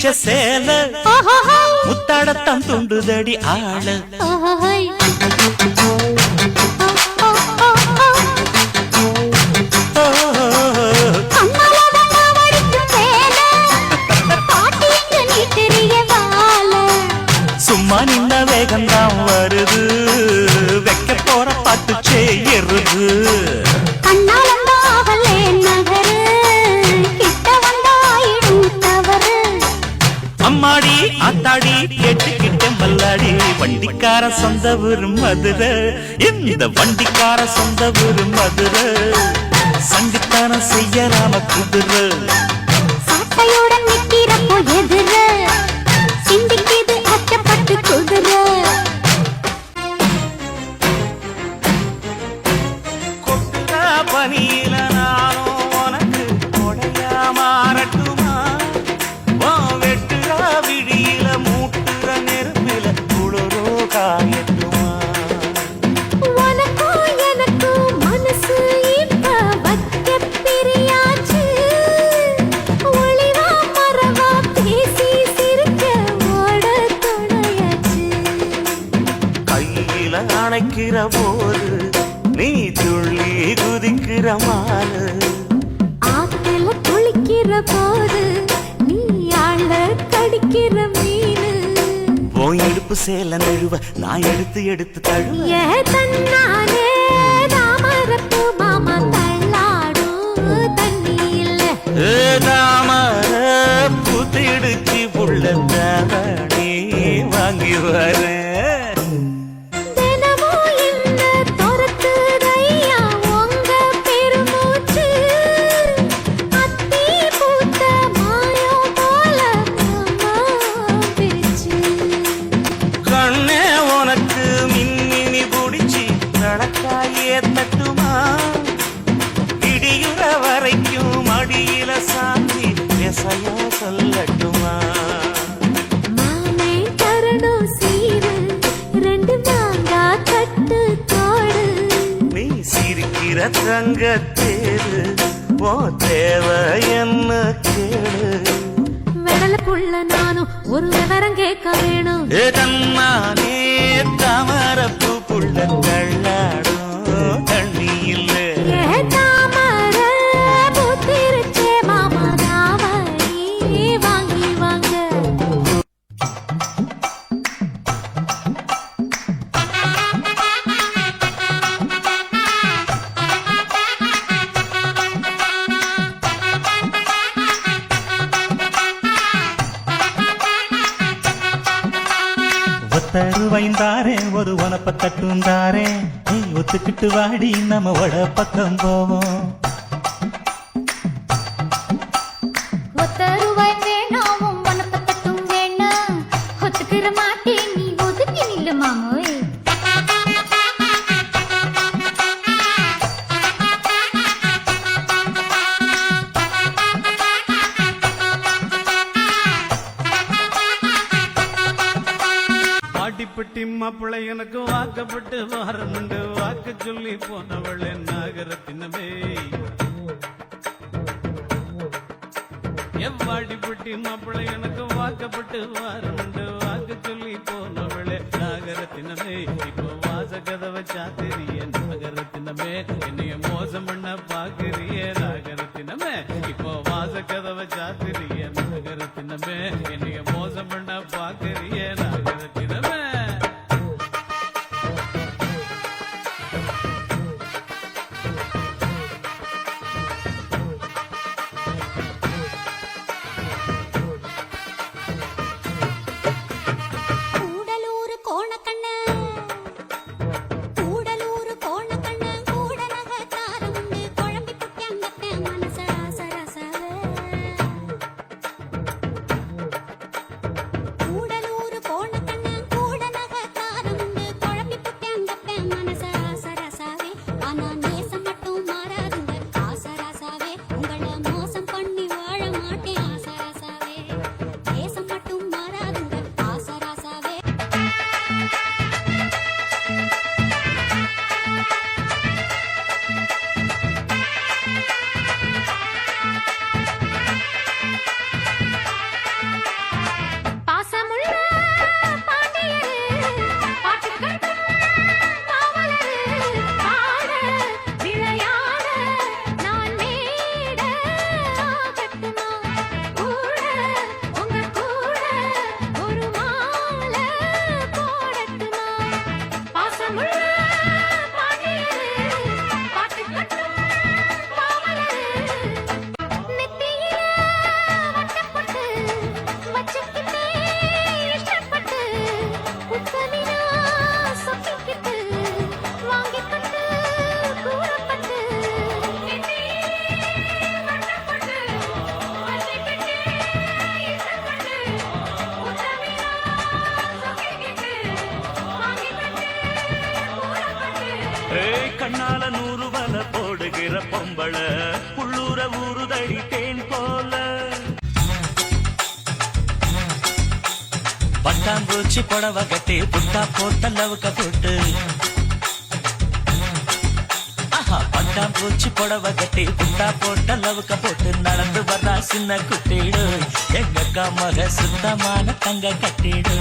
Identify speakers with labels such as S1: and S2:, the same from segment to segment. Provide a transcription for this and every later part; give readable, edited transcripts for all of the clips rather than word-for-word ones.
S1: வச்ச சேல முத்தாடத்தான் துண்டுதடி ஆள சும்மா நின்ன வேகம்தான் வருது வைக்க போற பாட்டு செய்யறது அம்மாடி ஆத்தாடி கேட்டுக்கிட்ட மல்லாடி வண்டிக்கார சொந்த ஊரு மதுரை இந்த வண்டிக்கார சொந்த ஊரு மதுரை சண்டித்தானம் செய்யறாம குதிரை
S2: சாட்டையுடன் நிக்கிறப்போ எதிர சிந்திக்கிது அச்சப்பட்டு குதிரை
S1: கொட்டுற பனியில நானும் உனக்கு கொடையா மாறட்டுமா வெட்டுற விழியில மூட்டுற நெருப்பில குளிரோ காயட்டுமா
S2: உனக்கும் எனக்கும் மனசு இப்ப வைக்க பிரியாச்சு ஒளிவா மரவா பேசி சிரிக்க ஓட துணையாச்சு
S1: கையில அணைக்கிற போது நீ துள்ளி குதிக்கிற மாறு
S2: ஆத்துல குளிக்கிற போது நீ ஆள கடிக்கிற மீனு
S1: உன் இடுப்பு சேல நழுவ நான் எடுத்து எடுத்து தழுவ
S2: ஏ தன்னாலே தாமரப்பு மாமா தள்ளாடும் தண்ணி இல்ல
S1: தாமர புத்திடுச்சு புள்ள தாவணி வாங்கி வரேன்
S2: தினமும் என்ன துரத்துதையா உங்க பெருமூச்சு அத்தி பூத்த மாயம் போல மாமா பேச்சு
S1: கண்ணே உனக்கு மின்மினி பிடிச்சி நடக்காயே தட்டுமா இடியுற வரைக்கும் அடியில சாந்தி எசையா சொல்லட்டுமா
S2: மாமே தரணும் சீரு ரெண்டு மாங்கா கட்டு தோடு
S1: நீ சிரிக்கிற தங்கத்தேரு ஓ தேவை என்ன கேளு
S2: வெடலுக்குள்ள நானும் ஒரு விவரம் கேட்க வேணும்
S1: ஏ தன்னானே தாமரப்பு புள்ள தள்ளாடும் தண்ணி இல்லை
S2: ஏ தாமர பூத்திருச்சே மாமா தாவணி வாங்கி வாங்க
S1: ஒத்தருவைந்தாரே ஒரு உனப்ப தட்டுந்தாரே நீ ஒத்துக்கிட்டு வாடி நம்ம வட பக்கம் போவோம்
S2: ஒத்தருவாய் வேணாவும் வனப்பத்தட்டும் வேணாம் ஒத்துக்கிற மாட்டேன் நீ ஒதுக்கி நில்லு மாமோய்
S3: வாட்டிப்பட்டி மாப்பிள்ளை எனக்கு வாக்கப்பட்டு வாரமுண்டு வாக்கு சொல்லி போனவள் நாகரத்தினமே எவ்வாடிப்பட்டி மாப்பிள்ளை எனக்கு வாக்கப்பட்டு வாரமுண்டு வாக்கு சொல்லி போனவளே நாகரத்தினமே இப்போ வாச கதவை சாத்திரிய நாகரத்தினமே என்னைய மோசம் பண்ண பாக்குறிய நாகரத்தினமே இப்போ வாச கதவை சாத்திரிய நாகரத்தினமே என்னைய மோசம் பண்ண பாக்குறிய நாகரத்தினமே
S2: கூடலூர் கோணக்கண்ணு கூடலூர் கோணக்கண்ணு கூட நகத்தாரம் குழம்பி குட்டியாங்க மனச சரசவே கூடலூர்
S1: கண்ணால 100 வல போடுகிற பொம்பள உள்ளூர ஊறுதடி தேன் போல பட்டாம்பூச்சி புடவ கட்டி புட்டா போட்ட லவுக்க போட்டு பட்டாம்பூச்சி புடவ கட்டி புட்டா போட்ட லவுக்க போட்டு நடந்து வர்றா சின்ன குட்டிடு எங்க அக்கா மக சுத்தமான தங்க கட்டிடு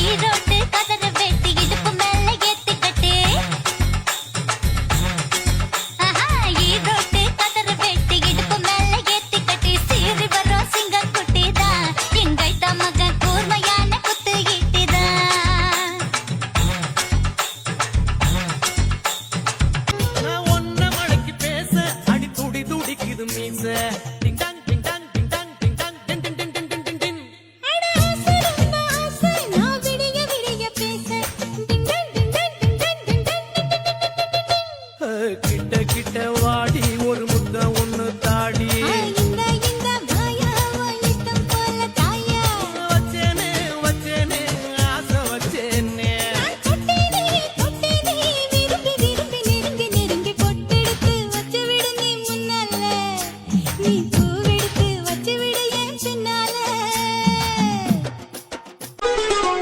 S2: ஈரோட்டு கதற வெட்டி இடுப்பு மேல ஏத்தி கட்டி ஈரோட்டு கதற வெட்டி இடுப்பு மேல ஏத்தி கட்டி சீறி வரும் சிங்க குட்டிதான் எங்கைத்த மகன் கூர்மையான குத்து ஈட்டிதான்
S3: நான் ஒன்ன மழைக்கு பேச அடி துடி துடிக்குது மீச டிங் டாங் டிங் டாங் டிங் டாங் டிங் டாங் டின் டின் டின் டின் டின் டின் டின் கிட்ட கிட்ட வாடி ஒரு முத்த ஒண்ணு தாடி வச்சேனே வச்சேனே ஆசை வச்சேனே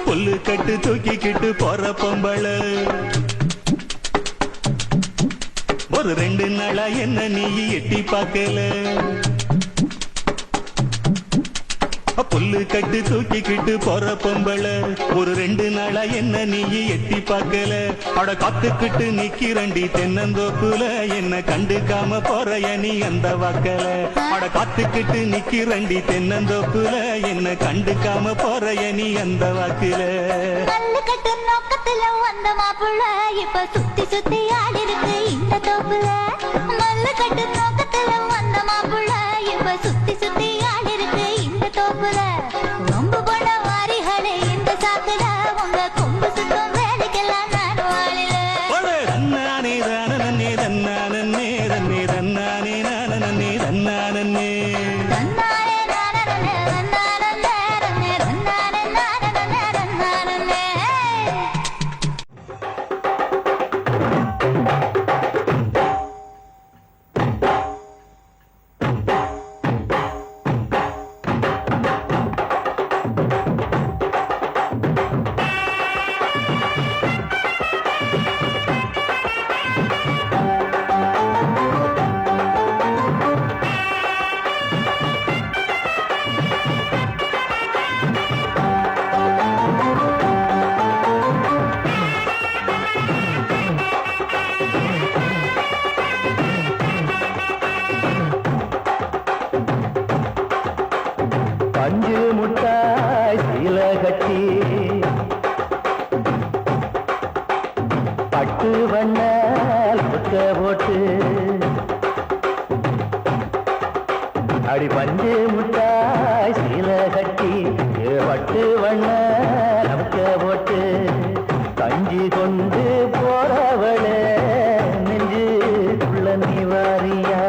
S1: புல்லு கட்டு தூக்கிக்கிட்டு போற பொம்பள ஒரு 2 நாளா என்ன நீ எட்டி பார்க்கல புல்லு கட்டு தூக்கிக்கிட்டு போற பொம்பள ஒரு 2 நாளா என்ன நீ எட்டி பார்க்கல அட காத்துக்கிட்டு நிக்கிறண்டி தென்னந்தோப்புல என்ன கண்டுக்காம போறைய நீ அந்த வாக்கல அட காத்துக்கிட்டு நிக்கிறண்டி தென்னந்தோப்புல என்ன கண்டுக்காம போறைய நீ அந்த வாக்குல
S2: கல்லு கட்டு நோக்கத்துல வந்த மாப்புள்ள இப்ப சுத்தி சுத்தி ஆடி இருக்கு இந்த தோப்புல மல்லு கட்டு நோக்கத்துல வந்த மாப்புள்ள இப்ப சுத்தி சுத்தி ஆடி இருக்கு இந்த தோப்புல ரொம்ப பட வாரிகளே இந்த சாக்குல உங்க கொம்பு சுத்தம் வேலைக்கெல்லாம் நான் வாழில
S1: தன்னானே தானே தன்னானே தன்னே தன்னானே நானே தன்னானே
S2: தன்னாரே நானே தன்னாரே ரன்னே தன்னாரே நானே தன்னாரே
S4: பஞ்சு முட்டாய் சீல கட்டி பட்டு வண்ண புத்த போட்டு அடி பஞ்சு முட்டாய் சீல கட்டி பட்டு வண்ண புத்த போட்டு கஞ்சி கொண்டு போறவளே நெஞ்சு உள்ள நீ வாரியா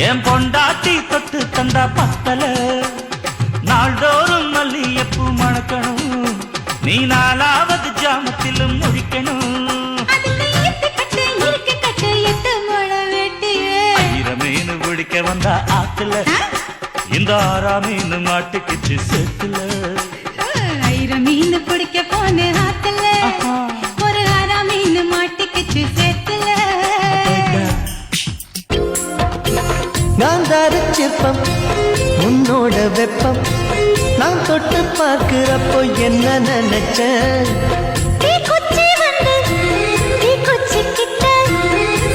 S1: என் பொண்டாட்டி தொட்டு தந்தா பத்தல நாள்தோறும் மல்லியப்பூ மணக்கணும் நீ நாலாவது ஜாமத்திலும் முடிக்கணும்
S2: அதுல ஈர்த்து கட்டு, இறுக்கி கட்டு, 8 முழம் வெட்டியே.
S1: மீனு பிடிக்க வந்தா ஆத்துல இந்த 6ஆம் மீனு மாட்டுக்குச்சு சேத்துல
S2: 1000 மீன் பிடிக்க போன ஆத்துல ஒரு 6ஆம் மீன் மாட்டிக்கிச்சு சேத்துல.
S4: நான் சிற்பம் உன்னோட வெப்பம் நான் தொட்டு பார்க்கிறப்போ என்ன நினைச்சேன்
S2: தீக்குச்சி வந்து தீக்குச்சி கிட்ட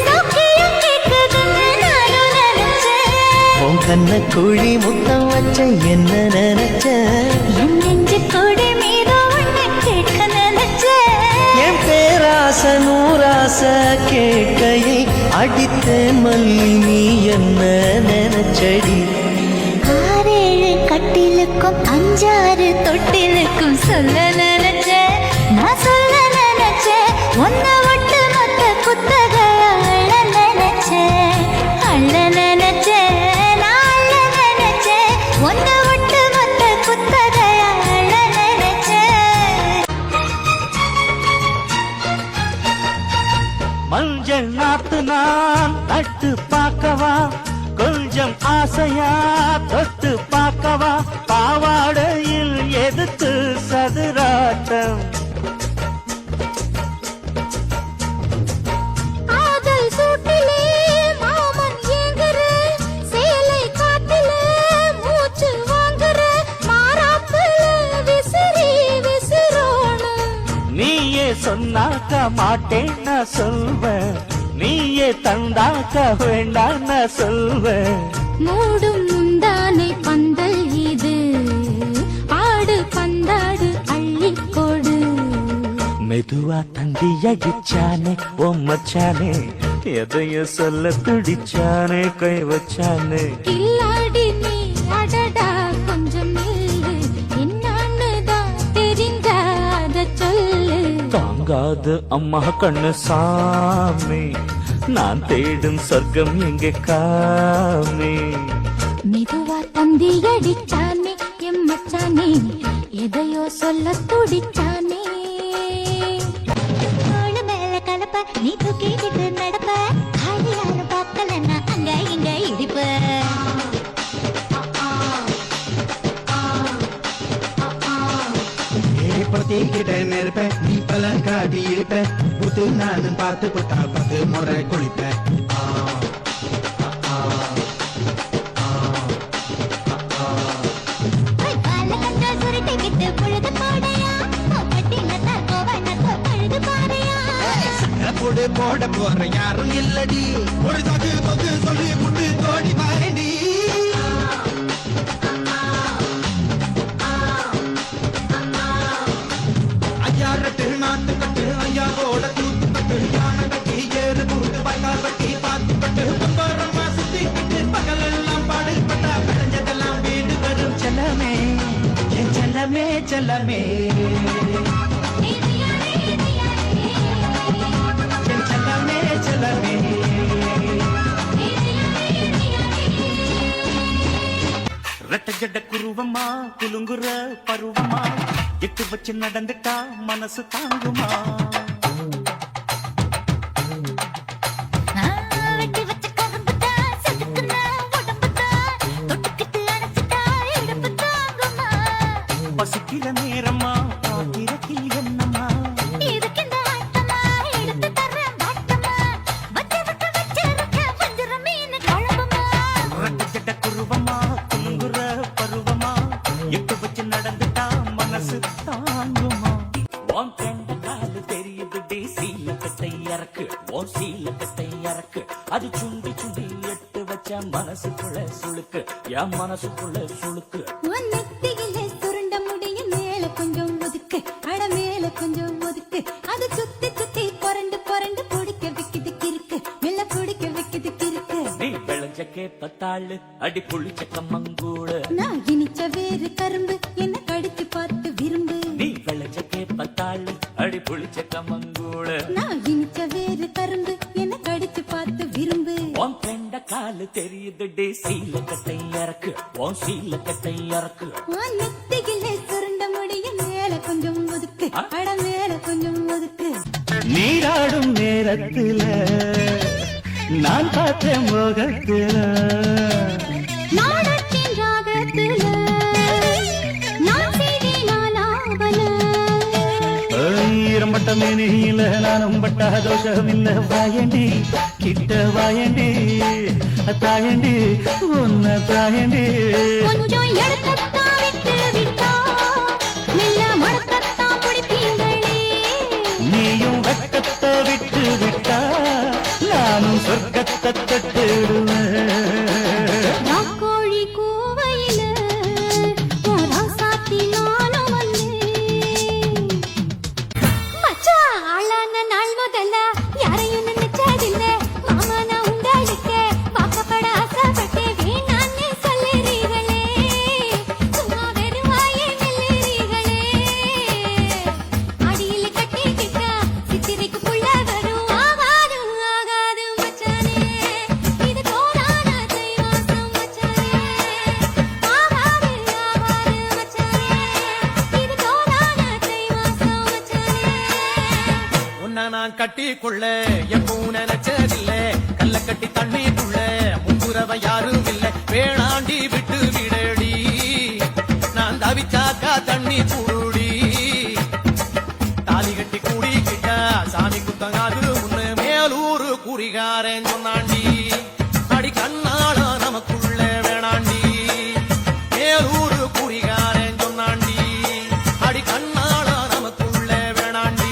S2: சௌக்கியம் கேட்குதுன்னு நானும் நினைச்சேன்.
S4: உன் கண்ண குழி முத்தம் வச்ச என்ன நினைச்சேன்
S2: என் நெஞ்சு கொடி மீது ஒண்ணு கேட்க நினைச்சேன்.
S4: என் பேராச நூராச கேட்கையை அடித்தேன் மல்லி நீ என்ன நினைச்சடி
S2: 6-7 கட்டிலுக்கும் 5-6 தொட்டிலுக்கும் சொல்ல நினைச்சேன். நான் சொல்ல நினைச்சேன். உன்னை விட்டு மொத்த குத்தக அள்ள நினைச்சேன். அள்ள நினைச்சேன். நான் அள்ள நினைச்சேன். உன்னை விட்டு மொத்த குத்தக அள்ள நினைச்சேன்.
S1: மஞ்சள் நாத்து நான் தட்டு பார்க்கவா கொஞ்சம் ஆசையா தொட்டு பார்க்கவா பாவாடையில் எதுக்கு சதுராட்டம்
S2: ஆதல் சூட்டிலே மாமன் ஏங்குற சேலை காட்டில மூச்சு வாங்குற மாறாப்புல விசிறி விசிறோணும்.
S1: நீயே சொன்னாக்க மாட்டேன் நான் சொல்வேன் நீயே தந்தாக்க வேண்டாம் நான் சொல்வேன்
S2: மூடும் முந்தானை பந்தல் இது ஆடு பந்தாடு அள்ளிக்கொடு.
S1: மெதுவா தந்தி அடிச்சானே ஓ மச்சானே எதையும் சொல்ல துடிச்சானே கை வச்சானே
S2: கில்லாடி நீ அடடா கொஞ்சம் நில்லு என்னான்னு தான் தெரிஞ்சாத சொல்லு.
S1: தாங்காது அம்மா கண்ணு சாமி நான் தேடும் சொர்க்கம் எங்கே காமி
S2: மெதுவா தந்தி அடிச்சானே எம் மச்சானே எதையோ சொல்ல துடிச்சானே. தோளு மேல கலப்ப நீ தூக்கிக்கிட்டு நடப்ப காலியாலும் பார்க்கலன்னா அங்க இங்க இடிப்ப.
S5: பத்திக்கிட்ட நெருப்ப நீ பல காட்டி இருப்ப புத்து நானும் பார்த்து புட்டா 10 முறை குளிப்ப
S2: கால கட்ட சுருட்டிக்கிட்டு புழுது போடையா பட்டினத்தா கோவனத்தோ பழுது பாறையா.
S5: போடு போட போற யாரும் இல்லடி ஒரு தொகு தொகு சொல்லி புட்டு தோடி பாரடி ஐயா ரெட்டு நாட்டு கட்டு ஐயாவோட தூத்து கட்டு யானை கட்டி ஏறு கூட்டு பைக்கால் கட்டி பார்த்து கட்டு பம்பரமா சுத்திக்கிட்டு பகலெல்லாம் பாடுபட்டா விளைஞ்சதெல்லாம் வீடு வரும் செல்லமே என் செல்லமே செல்லமே என் செல்லமே செல்லமே
S1: ரெட்ட ஜட குருவமா குலுங்குற பருவமா எட்டு வச்சு நடந்துட்டா மனசு தாங்குமா
S2: வெட்டி வச்ச கரும்புதா செதுக்குனா உடம்புதா தொட்டுக்கிட்டு அணைச்சிட்டா இடுப்பு தாங்குமா.
S1: பசிக்கிற நேரமா பாத்திரத்தில் என்னம்மா
S2: இதுக்கு இந்த ஆட்டமா எடுத்து தர்றேன் பாட்டமா வச்சு விட்டு வச்சிருக்க வஞ்சிர மீன் குழம்புமா.
S1: ரெட்ட ஜட குருவமா குலுங்குற பருவமா எட்டு வச்சு நடந்துட்டா மனசு தாங்குமா உன் கண்ட காலு தெரியுது டே சீலக்கட்டை இறக்கு உன் சீலக்கட்டை இறக்கு அது சுண்டி சுண்டி எட்டு வச்ச மனசுக்குள்ள சுளுக்கு என் மனசுக்குள்ள சுளுக்கு
S2: உன் நெத்தியிலே சுருண்ட முடியும் மேல கொஞ்சம் ஒதுக்கு அட மேல கொஞ்சம் ஒதுக்கு அது சுத்தி சுத்தி புரண்டு புரண்டு பிடிக்க வைக்குது கிறுக்கு மெல்ல பிடிக்க வைக்குது கிறுக்கு.
S1: நீ விளைஞ்ச கேப்பத்தாளு அடி புளிச்ச கம்மங்கூழ
S2: நான் இனிச்ச வேறு கரும்பு என்ன கடிச்சு பார்த்து விரும்பு.
S1: நீ விளைஞ்ச கேப்பத்தாளு அடி புளிச்ச கம்மங்கூழ
S2: நான் இனிச்ச வேறு கரும்பு என்ன கடிச்சு பார்த்து விரும்பு
S3: உன் பெண்ட காலு தெரியுதுடி சீல கட்டை இறக்கு உன் சீல கட்டை இறக்கு
S2: நெத்தியில சுருண்ட முடியும் மேல கொஞ்சம் ஒதுக்கு அட மேல கொஞ்சம் ஒதுக்கு
S1: நீராடும் நேரத்துல நான் பார்த்த முகத்துல
S2: நாடத்தின் ராகத்துல நான் செய்தேன் ஆலாபன
S1: ஈரம்பட்ட மேனியில நானும் பட்ட தோஷமில்ல வாயண்டி கிட்ட வாயண்டி தாயண்டி உன்ன தாயண்டி
S2: கொஞ்சம் எடுக்கத்தான் விட்டு விட்டா மெல்ல மடக்கத்தான் பிடிப்பீங்களே
S1: நீயும் வெக்கத்தை விட்டு விட்டா நானும் சொர்க்கத்தை தட்டுடுவேன்
S2: கோழி கூவையில சாத்தி நானும் வந்தேன் மச்சா ஆளான நாள் முதல்ல யாரையும் நினைச்சதில்ல மாமா நான் உங்களுக்கு வாக்கப்பட ஆசைப்பட்டேன் வேணான்னு சொல்லுறீங்களே சும்மா வெறும் வாயே மெல்லுறீங்களே அடியில் கட்டிக்கிட்டா சித்திரைக்கு புள்ள வரும் ஆகாது ஆகாது மச்சானே இது தோணாத தைவாசம் மச்சானே ஆகாது ஆகாது மச்சானே இது தோணாத தைவாசம் மச்சானே
S3: உன்னை நான் கட்டிக்கொள்ள எப்பவும் நினைச்சதில்ல கல்ல கட்டி தண்ணிக்குள்ள முங்குறவ யாரும் இல்ல வேணாண்டி விட்டு விடடி நான் தவிச்சாக்கா தண்ணி கூடி தாலி கட்டி கூடிக்கிட்ட சாமி குத்தங்காது முன்னு மேலூரு குறிகாரன் சொன்னாண்டி அடி கண்ணாள நமக்குள்ள வேணாண்டி மேலூரு குறிகாரன் சொன்னாண்டி அடி கண்ணாள நமக்குள்ள வேணாண்டி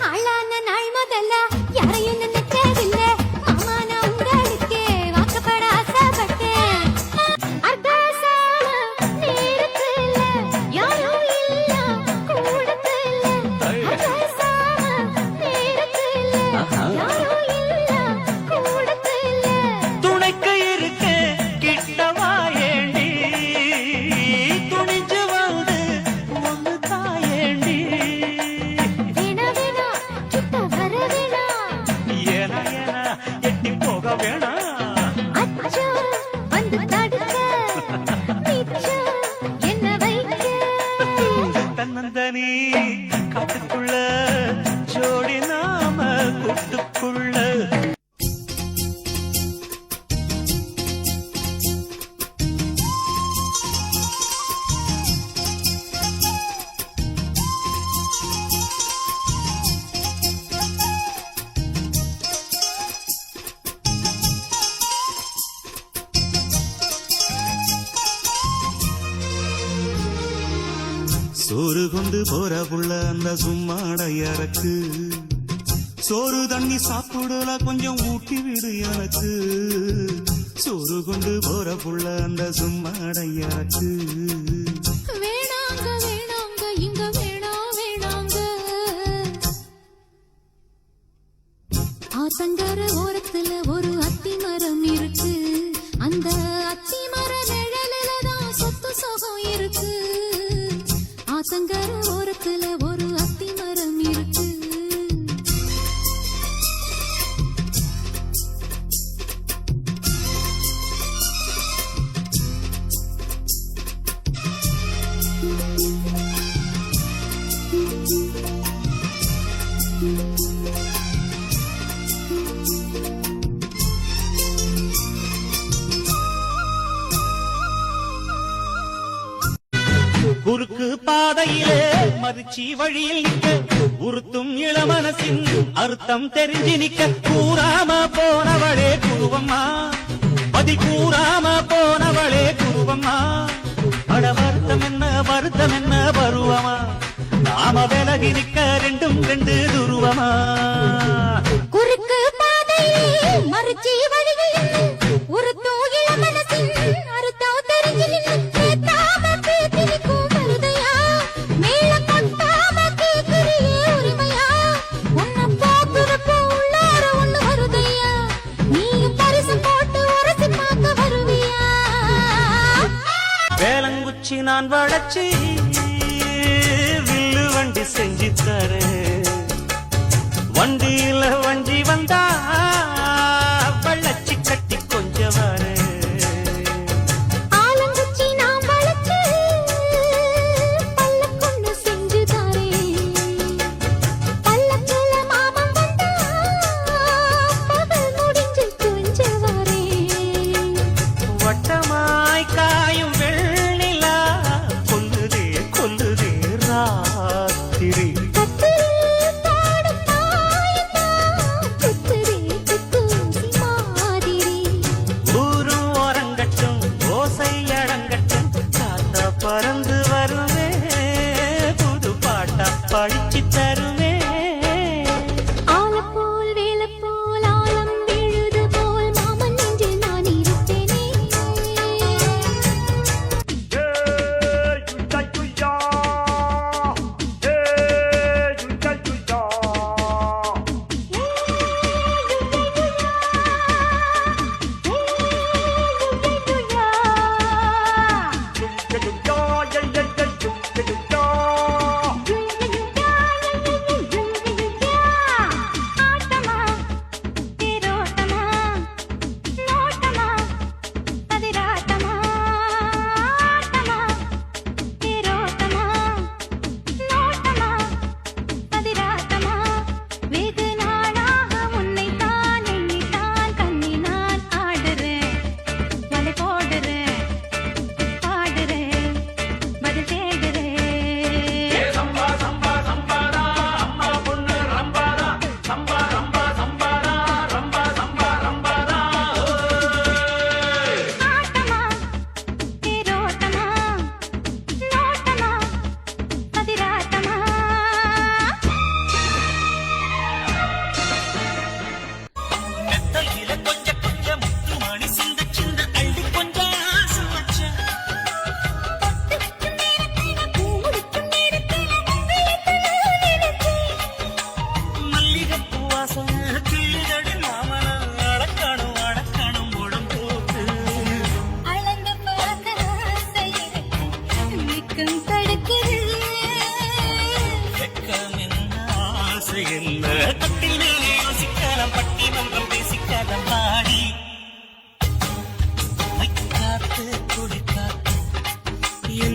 S2: ஆளான நாள் முதல்ல யாரையும் நினைச்சதில்ல மாமா நான் உங்களுக்கு வாக்கப்பட ஆசைப்பட்டேன் அர்த்தசால நேரத்துல யாரும் இல்ல கூடத்துல அர்த்தசால நேரத்துல யாரும் இல்ல கூடத்துல
S1: துணைக்கு இருக்க கிட்ட வாயேண்டி துணிஞ்சு வந்து ஒன்னு தாயேண்டி
S2: வேணா வேணா கிட்ட வர வேணா
S1: ஏனா ஏனா எட்டி போக வேணாம்
S2: அச்சோ வந்து தடுக்க மிச்சம் என்ன வைக்க
S1: தன்னந்தனி காட்டுக்குள்ள ஜோடி நாம கூட்டுக்குள்ள சோறு கொண்டு போற புள்ள அந்த சும்மாடையறக்கு சோறு தண்ணி சாப்பிடல கொஞ்சம் ஊட்டி விடு எனக்கு சோறு கொண்டு போற புள்ள அந்த சும்மாடையறக்கு
S2: வேணாங்க வேணாங்க இங்க வேணாம் வேணாங்க ஆத்தங்கர ஓரத்துல ஒரு அத்தி மரம் இருக்கு அந்த அத்தி மர நிழலில தான் சொத்து சுகம் இருக்கு ஆத்தங்கர ஓரத்துல ஒரு அத்தி மரம் இருக்கு
S1: குறுக்கு பாதையிலே மதிச்சி வழியில் நிற்க உறுத்தும் இளமனசின் அர்த்தம் தெரிஞ்சு நிக்க கூறாம போனவளே குருவம்மா பதி கூறாம போனவளே குருவம்மா அட வருத்தம் என்ன பருவமா நாம விலகி நிக்க ரெண்டும் ரெண்டு துருவமா
S2: குறுக்கு பாதையிலே மறுச்சி வழியில் ஒரு தூயில மனசின் அறுத்தம் தெரிஞ்சு நிற்காம பேத்தி நிற்கும் வருதையா மேளம் கொட்டாம கேட்கிறியே உரிமையா உன்னை பார்க்கிறப்போ உள்ளார ஒண்ணு வருதையா நீயும் பரிசு போட்டு உரசி பார்க்க வருவியா
S1: வேலங்குச்சி நான் வளச்சி வில்லு வண்டி செஞ்சு தரேன் வண்டியில வஞ்சி வந்தா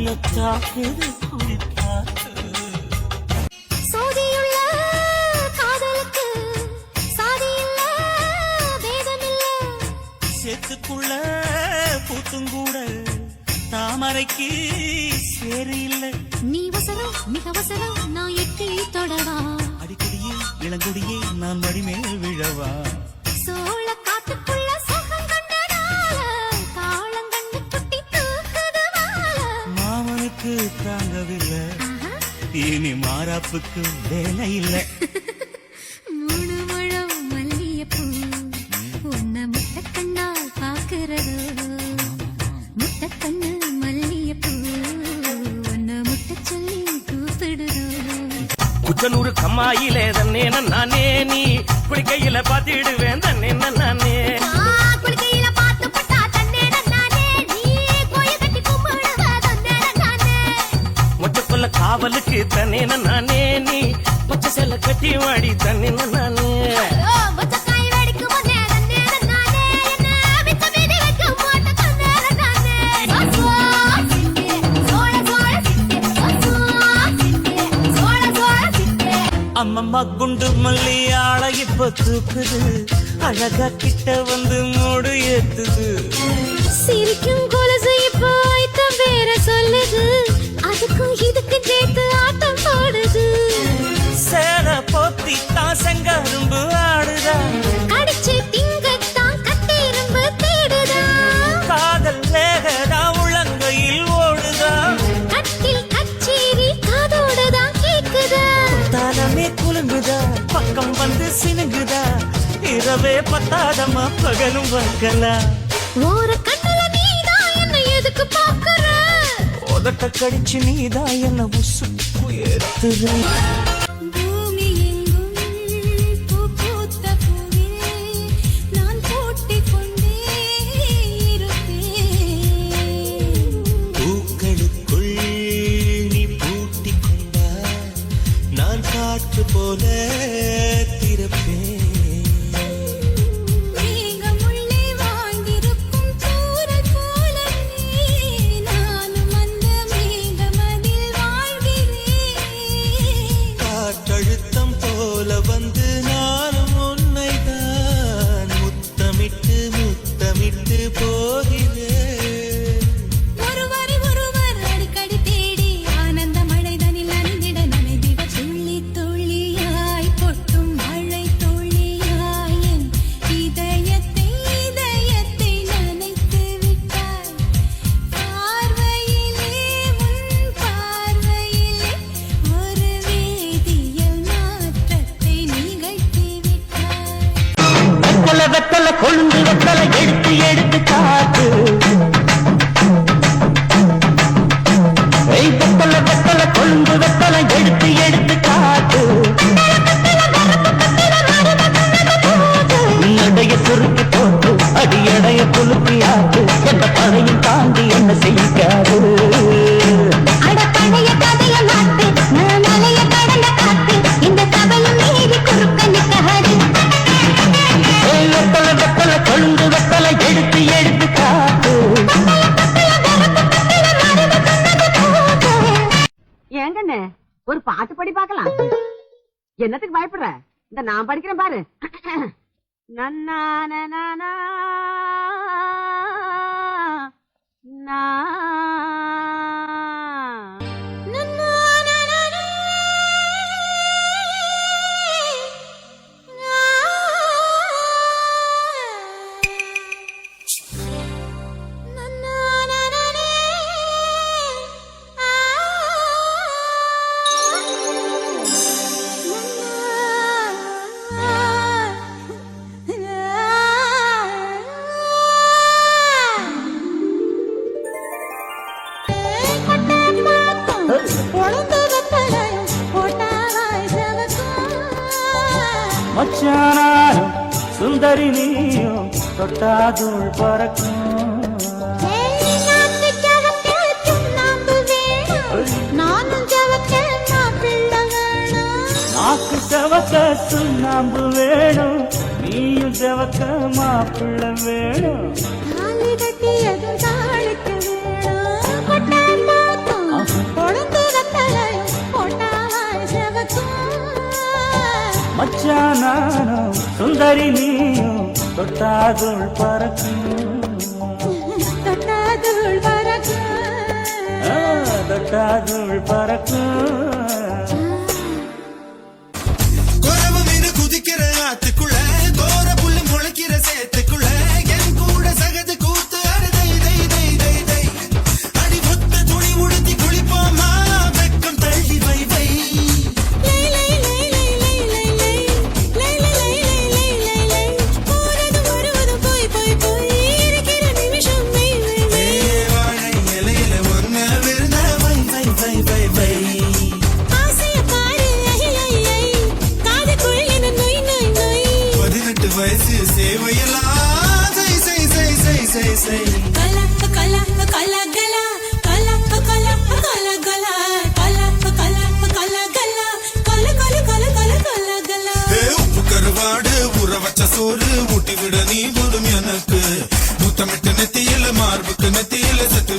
S3: உள்ள தாக்குது குளிப்பாத்து.
S2: சோதியுள்ள காதலுக்கு சாதியில்ல வேதமில்ல.
S3: சேத்துக்குள்ள பூத்துங்கூட தாமரைக்கு சேரு இல்ல.
S2: நீ வசரம் மிக வசரம் நான் எட்டி தொடவா.
S3: அடிக்கடியே இளங்குடியே நான் வடிமேல் விழவா.
S2: சோழ காட்டுக்குள்ள சுகம் கண்டதால காலங்கண்ணு குட்டி தூக்குதுவால.
S3: மாமனுக்கு தாங்கவில்லை இனி மாறாப்புக்கு வேலை இல்ல.
S2: மூணு முழம் மல்லியப்பூ உன்னை முட்டக்கண்ணால் பாக்குறதோ. முட்டக்கண்ணு மல்லியப்பூ உன்னை முட்ட சொல்லி கூப்பிடுதோ.
S3: குச்சனூரு கம்மாயிலே தன்னே நானே நீ குளிக்கையில பாத்திடுவேன் தன்னே நானே.
S2: குளிக்கையில பாத்து பட்டா தன்னே நானே நீ கோயில் கட்டி கும்பிடுவ தன்னே நானே.
S3: மொச்சக்குள்ள காவலுக்கு தன்னே நானே நீ பச்சை செல்ல கட்டி வாடி தன்னே நானே.
S2: ஓ மொச்சக்காய் வெடிக்கும் போதே தன்னே நானே என்ன மிச்ச மீதி வைக்க மாட்ட தன்னே நானே. சோள சிட்டு சோள சிட்டு சோள சிட்டு.
S3: அம்மம்மா குண்டு மல்லி ஆள இப்ப தூக்குது அழகா கிட்ட வந்து மூடு ஏத்துது.
S2: சிரிக்கும் கொலுசு இப்போ ஐட்டம் வேற சொல்லுது. அதுக்கும் இதுக்கு சேர்த்து ஆட்டம் போடுது.
S3: சேல போத்தி தான் செங்கரும்பு ஆடுதா.
S2: கடிச்சு திங்கத்தான் கட்டெரும்பு தேடுதா.
S3: காதல் வேகதா உள்ளங்கையில் ஓடுதா.
S2: கட்டில் கச்சேரி காதோடுதான் கேக்குதா.
S3: தாளமே குலுங்குதா பக்கம் வந்து சினுங்குதா. இரவே பத்தாதமா பகலும் வக்கலா.
S2: ஓர கண்ணுல நீதான் என்ன எதுக்கு பாக்குற.
S3: உதட்ட கடிச்சு நீதான் என்ன உசுப்பு ஏத்துற.
S2: பூமி எங்கும் பூ பூத்த பூவில் நான் பூட்டிக் கொண்டே இருப்பேன்.
S4: பூக்களுக்குள் நீ பூட்டிக் கொண்டா நான் காற்று போல திறப்பேன்.
S2: மேகமுள்ளே வாழ்ந்திருக்கும் தூறல் போல நீ. நானும் அந்த மேகமதில் வாழ்கிறேன்.
S4: காற்றழுத்தம் போல வந்து நானும் உன்னைதான் முத்தமிட்டு முத்தமிட்டு போகிறேன்.
S2: ஒருவரை ஒருவர் அடிக்கடி தேடி ஆனந்த மழைதனில் நனைந்திட நனைந்திட துள்ளி துள்ளியாய் கொட்டும் மழை துள்ளியாய் என் இதயத்தை நனைத்து விட்டாய். பார்வையிலே உன் பார்வையிலே ஒரு வேதியியல் மாற்றத்தை நிகழ்த்தி விட்டாய்.
S3: வெத்தல வெத்தல கொழுந்து வெத்தல எடுத்து எடுத்து காத்து. வெத்தல வெத்தல கொழுந்து வெத்தல எடுத்து எடுத்து காத்து. நடைய சுருக்கி போட்டு அடியடைய குலுக்கி ஆட்டு. எந்த பழையும் தாண்டி என்ன செய்யாது.
S2: அட பழைய கதைய மாத்து நான் அலைய கடந்த காத்து. இந்த சபையும் மீறி குறுக்க நிற்காது.
S3: வெத்தல வெத்தல கொழுந்து வெத்தல எடுத்து எடுத்து காத்து.
S6: ஏங்கண்ணே ஒரு பாட்டு படி பார்க்கலாம். என்னத்துக்கு பயப்படுற? இந்த நான் படிக்கிறேன் பாரு. நன்னான நானா நா.
S3: மச்சானாரும் சுந்தரி நீயும் தொட்டாதுள் பறக்கும். நாக்கு செவக்க சுண்ணாம்பு வேணும். நீயும் செவக்க மாப்பிள்ள வேணும்.
S2: தாலி கட்டியதும் தாளுக்கு வேணும்.
S1: சுந்தரி நீயும் தொட்டாதுள் பறக்கும்
S2: தொட்டாதுள் பறக்கும்
S1: தொட்டாதுள் பறக்கும்
S5: குறவு மீது குதிக்கிற ஆத்துக்குள்ள கோர புல்லு முளைக்கிற சேத்துக்குள்ள என் கூட சகது கூத்து அறுதை தை தை தை தை அடி ஒத்த துணி உடுத்தி குளிப்போமா வெக்கம் தள்ளி வை வை வாழை இலையில ஒன்ன விருந்த வை வை வை வை வை 18 வயசு சேவையெல்லாம் செய் செய் செய் செய் செய் செய் உப்பு கருவாடு ஊற வச்ச சோறு ஊட்டி விட நீ போதும் எனக்கு முத்தமிட்டு நெத்தியில மார்புக்கு நெத்தியில சத்து